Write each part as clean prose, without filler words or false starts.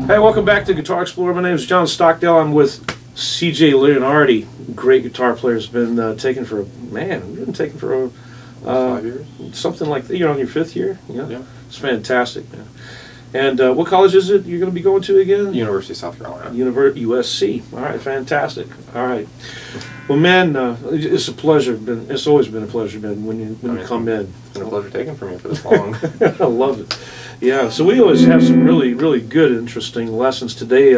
Hey, welcome back to Guitar Explorer. My name is John Stockdale. I'm with C.J. Leonardi, great guitar player. Has been taken for a 5 years, something like that. You're on your 5th year. Yeah. It's fantastic, man. And what college is it you're going to be going to again? University of South Carolina. USC. All right, fantastic. All right. Well, man, it's a pleasure. It's always been a pleasure, man, when you come in. It's been a pleasure taking from you for this long. I love it. Yeah, so we always have some really, really good, interesting lessons. Today,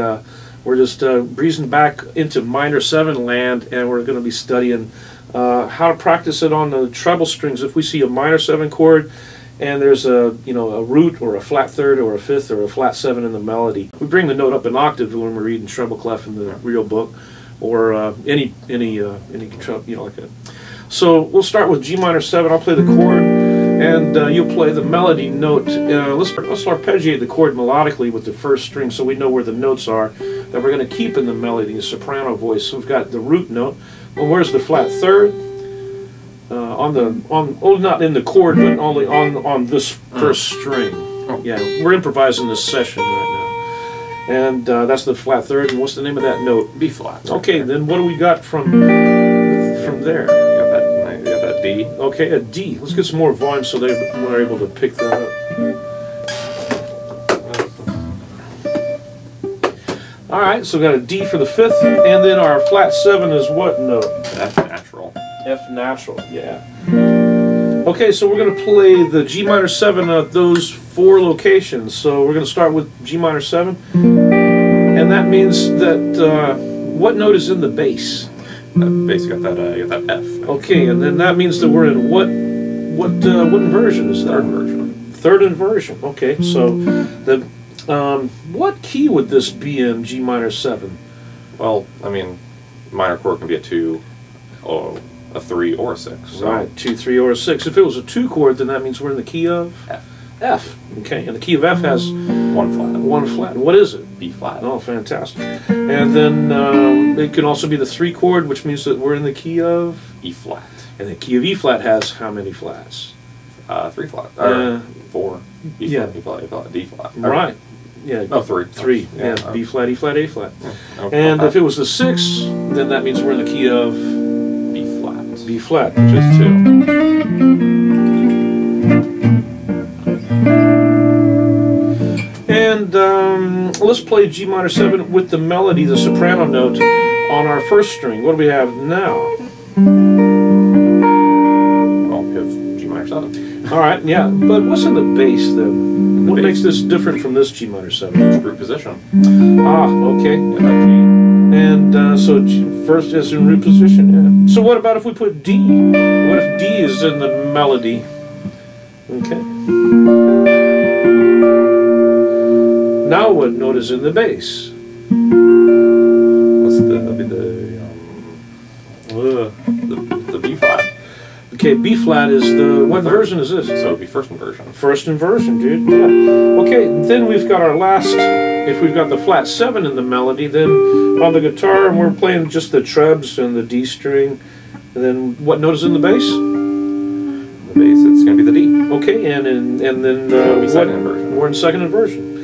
we're just breezing back into minor 7 land, and we're going to be studying how to practice it on the treble strings. If we see a minor 7 chord, and there's a root or a flat 3rd or a 5th or a flat 7 in the melody, we bring the note up an octave when we're reading treble clef in the real book, or any like that. So we'll start with G minor 7. I'll play the chord, and you'll play the melody note. Let's arpeggiate the chord melodically with the first string, so we know where the notes are that we're going to keep in the melody, the soprano voice. So we've got the root note. Well, where's the flat 3rd? Not in the chord, but only on this first string. Yeah, we're improvising this session right now, and that's the flat 3rd. And what's the name of that note? B flat. Okay, then what do we got from there? You got that D. Okay, a D. Let's get some more volume so we're able to pick that up. All right, so we got a D for the 5th, and then our flat 7 is what note? F natural. F natural, yeah. Okay, so we're going to play the G minor 7 at those 4 locations. So we're going to start with G minor 7, and that means that what note is in the bass? Bass, you got that F. Okay, and then that means that we're in what inversion is that? 3rd inversion. 3rd inversion. Okay, so the what key would this be in G minor 7? Well, I mean, minor chord can be a 2, or a 3, or a 6. So. Right, 2, 3, or a 6. If it was a 2 chord, then that means we're in the key of F. F. Okay, and the key of F has 1 flat. 1 flat. And what is it? B flat. Oh, fantastic. And then it can also be the 3 chord, which means that we're in the key of E flat. And the key of E flat has how many flats? 3 flat. Or 4. B yeah. flat, E flat, E flat, D flat. Right. Yeah. Oh, 3. 3. Yeah. B flat, E flat, A flat. Okay. And if it was the 6, then that means we're in the key of B flat. B flat, which is 2. And let's play G minor 7 with the melody, the soprano note, on our first string. What do we have now? Well, we have G minor 7. All right, yeah. But what's in the bass then? What makes this different from this G minor 7? It's root position. Ah, okay. Yeah, that G. And so first is in root position. Yeah. So what about if we put D? What if D is in the melody? Okay. Now what note is in the bass? That'd be the B flat. Okay, B flat is the, what version is this? So it'd be 1st inversion. 1st inversion, dude. Yeah. Okay, then we've got our last, if we've got the flat 7 in the melody, then on the guitar, and we're playing just the trebs and the D string, and then what note is in the bass? The bass, it's going to be the D. Okay, and then second inversion. We're in 2nd inversion.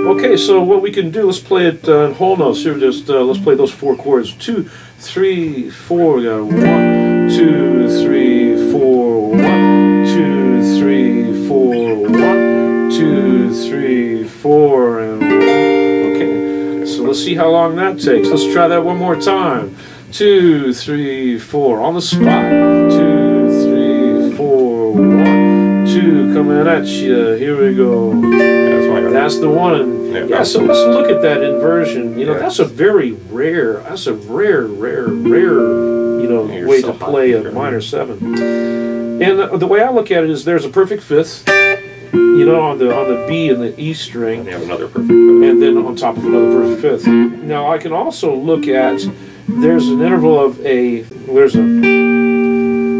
Okay, so what we can do, let's play it whole notes here. Just let's play those 4 chords. 2, 3, 4. We got 1, 2, 3, 4. 1, 2, 3, 4. 1, 2, 3, 4, and 1. Okay, so let's see how long that takes. Let's try that one more time. 2, 3, 4 on the spot. 2, 3, 4. 1, 2 coming at you. Here we go. That's the one. Yeah, so let's look at that inversion. That's a very rare. That's a rare, way to play a minor 7. And the way I look at it is there's a perfect 5th, on the B and the E string. And you have another perfect 5th. And then on top of another perfect 5th. Now I can also look at there's an interval of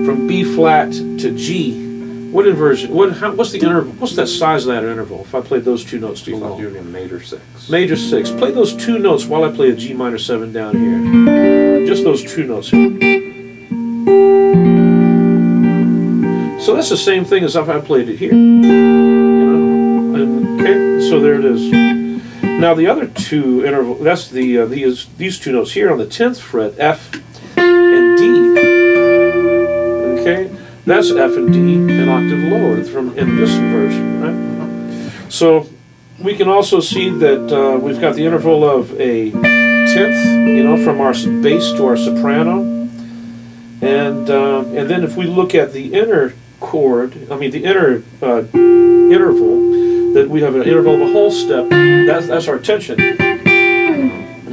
from B flat to G. What inversion? What's the interval? What's that size of that interval? If I played those 2 notes too long, you're in major 6. Major 6. Play those 2 notes while I play a G minor 7 down here. Just those 2 notes here. So that's the same thing as if I played it here. Okay, so there it is. Now the other two interval, that's these two notes here on the 10th fret, F and D. Okay, that's F and D an octave lower in this version, right? So we can also see that we've got the interval of a 10th, from our bass to our soprano, and then if we look at the inner chord, the inner interval, that we have an interval of a whole step. That's our tension.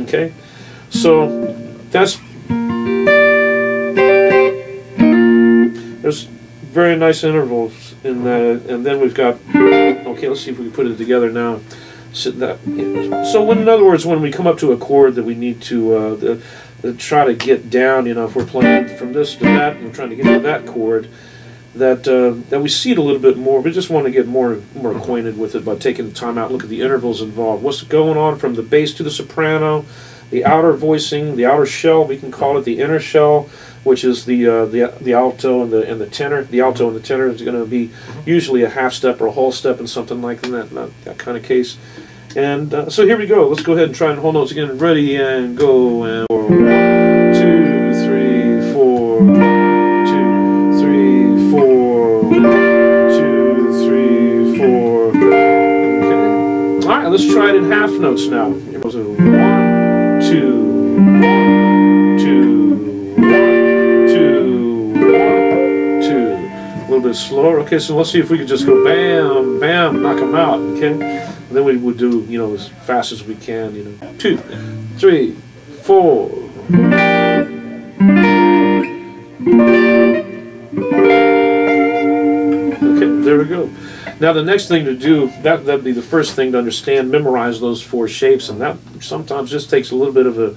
Okay, so there's very nice intervals in that, and then we've got. Okay, let's see if we can put it together now. So in other words, when we come up to a chord that we need to try to get down, if we're playing from this to that, and we're trying to get to that chord. That we see it a little bit more. We just want to get more acquainted with it by taking the time out and look at the intervals involved. What's going on from the bass to the soprano, the outer voicing, the outer shell. We can call it the inner shell, which is the alto and the tenor. The alto and the tenor is going to be usually a half step or a whole step in something like that kind of case. And so here we go. Let's go ahead and try and whole notes again. Ready and go. And 1, 2, 3, 4. 4, 2, 3, 4. Okay. All right, let's try it in half notes now. 1, 2, 1, 2, 1, 2, 1, 2. A little bit slower. Okay, so let's see if we could just go bam, bam, knock them out. Okay, and then we would do as fast as we can. 2, 3, 4. There we go. Now the next thing to do, that'd be the first thing to understand, memorize those 4 shapes, and that sometimes just takes a little bit of a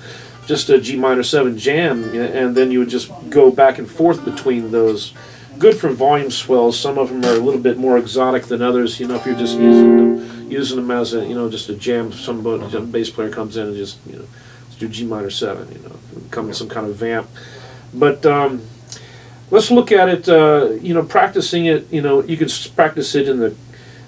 G minor 7 jam, and then you would just go back and forth between those. Good for volume swells. Some of them are a little bit more exotic than others. If you're just using them as a just a jam. Some bass player comes in and just let's do G minor 7. Come with some kind of vamp, but. Let's look at it, practicing it, you can practice it in the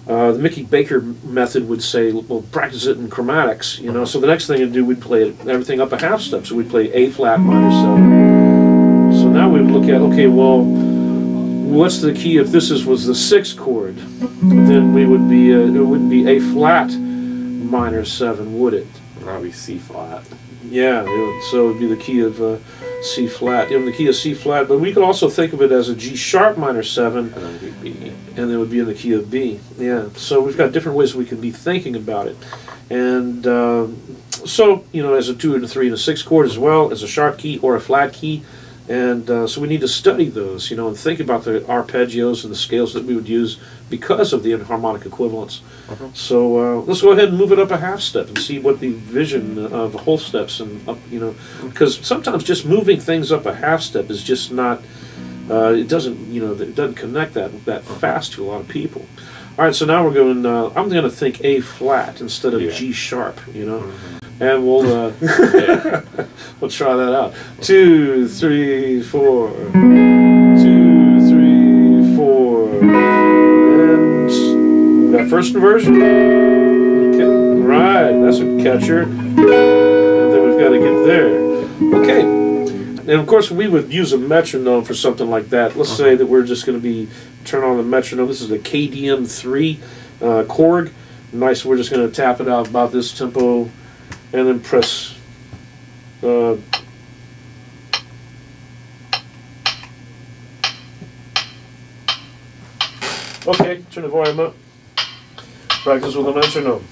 Mickey Baker method would say, well, practice it in chromatics, So the next thing to do, we'd play everything up a half step. So we'd play A flat minor 7. So now we would look at, okay, well, what's the key if this was the 6th chord? Then it wouldn't be A flat minor 7, would it? That would be C flat. Yeah, so it would be the key of C flat, the key of C flat, but we could also think of it as a G sharp minor 7, and then it would be B, and it would be in the key of B. Yeah, so we've got different ways we can be thinking about it, and so as a 2 and a 3 and a 6 chord as well as a sharp key or a flat key, and so we need to study those, and think about the arpeggios and the scales that we would use because of the enharmonic equivalence. So let's go ahead and move it up a half step and see what the vision of whole steps and up, because sometimes just moving things up a half step is just not, it doesn't connect that fast to a lot of people. All right, so now we're going. I'm going to think A flat instead of G sharp, and we'll we'll try that out. 2, 3, 4. 2, 3, 4. And that first inversion. Okay, right. That's a catcher. And then we've got to get there. Okay. And of course, we would use a metronome for something like that. Let's say that we're just going to turn on the metronome. This is a KDM3 Chord. Nice. We're just going to tap it out about this tempo, and then press. Okay, turn the volume up. Practice with a metronome.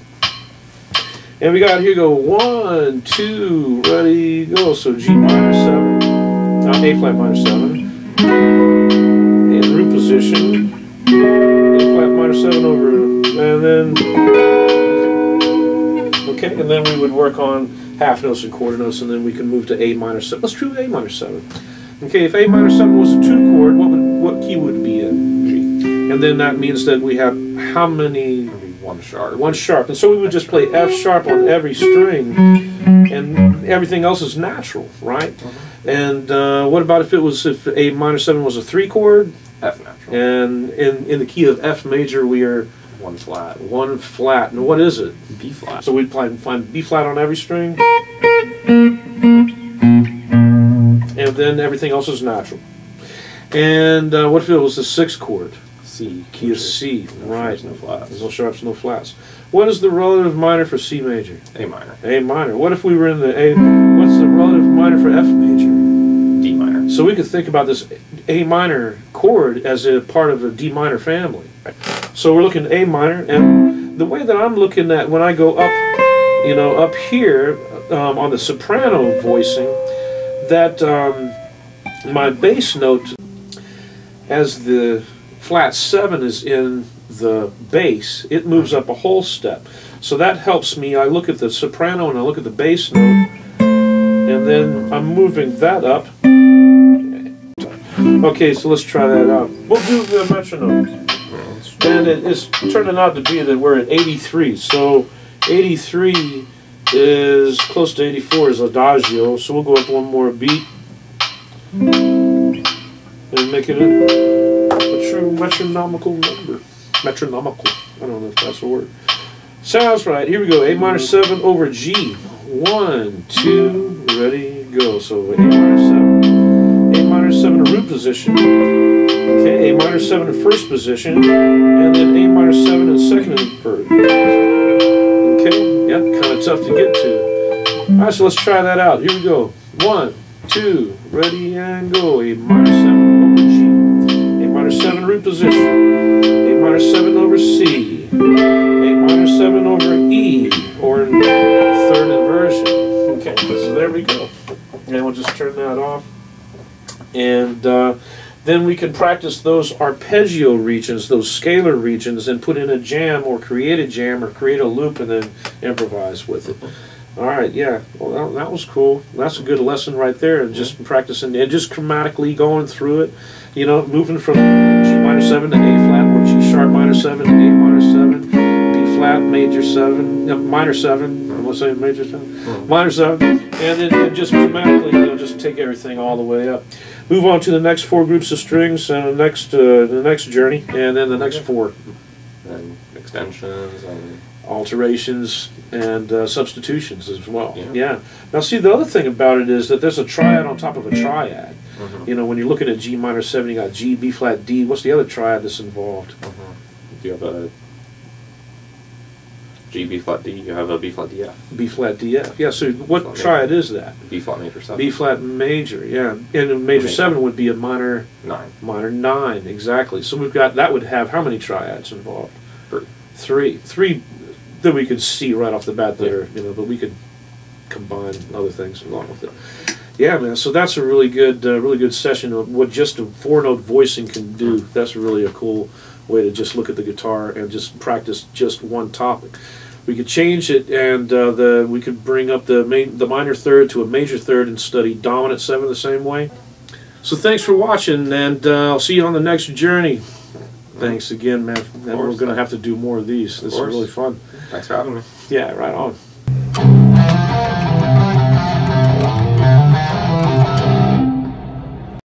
And we got here go 1, 2, ready, go. So G minor 7, A flat minor 7, and root position, A flat minor 7 over, and then, okay, and then we would work on half notes and quarter notes, and then we can move to A minor 7. Let's do A minor 7. Okay, if A minor 7 was a 2 chord, what key would it be in? G. And then that means that we have how many? 1 sharp. 1 sharp. And so we would just play F sharp on every string, and everything else is natural, right? And what about if A minor 7 was a 3 chord? F natural. And in the key of F major, we are 1 flat. 1 flat. And what is it? B flat. So we'd find B flat on every string, and then everything else is natural. And what if it was the 6th chord? C. Key of C, right. No flats. No sharps, no flats. What is the relative minor for C major? A minor. A minor. What if we were in the A? What's the relative minor for F major? D minor. So we could think about this A minor chord as a part of the D minor family. So we're looking at A minor, and the way that I'm looking at when I go up, up here on the soprano voicing, that my bass note, as the flat 7 is in the bass, it moves up a whole step. So that helps me. I look at the soprano and I look at the bass note, and then I'm moving that up. Okay, so let's try that out. We'll do the metronome. And it's turning out to be that we're at 83. So 83 is close to 84 is adagio. So we'll go up 1 more beat and make it a true metronomical number. Metronomical. I don't know if that's a word. Sounds right. Here we go. A minor 7 over G. 1, 2, ready, go. So A minor 7. A minor 7 in root position. Okay, A minor 7 in first position. And then A minor 7 in second and third. Okay, yeah, kind of tough to get to. Alright, so let's try that out. Here we go. 1, 2, ready, and go. A minor 7 over G. A minor 7 root position. A minor 7 over C. A minor 7 over E, or in third inversion. Okay, so there we go. And we'll just turn that off. And then we can practice those arpeggio regions, those scalar regions, and put in a jam or create a loop and then improvise with it. All right, yeah, well, that was cool. That's a good lesson right there, and just practicing and just chromatically going through it, moving from G minor 7 to A flat, or G sharp minor 7 to A minor 7, B flat major 7, minor 7, I'm going to say major 7, minor 7, and then just chromatically, just take everything all the way up. Move on to the next 4 groups of strings and the next journey, and then the next 4. And extensions and alterations and substitutions as well. Yeah. Now see, the other thing about it is that there's a triad on top of a triad. When you're looking at G minor 7, you got G, B flat, D. What's the other triad that's involved? If you have a G, B flat, D, you have a B flat, D, F. B flat, D, F. Yeah, so what triad is that? B flat major 7. B flat major, yeah. And a major 7 would be a minor 9. Minor 9, exactly. So we've got, that would have how many triads involved? 3. 3 that we could see right off the bat there, but we could combine other things along with it. Yeah, man. So that's a really good session of what just a 4-note voicing can do. That's really a cool way to just look at the guitar and just practice just one topic. We could change it, and we could bring up the minor 3rd to a major 3rd and study dominant 7 the same way. So thanks for watching, and I'll see you on the next journey. Thanks again, man. And we're going to have to do more of these. This is really fun. Thanks for having me. Yeah, right on.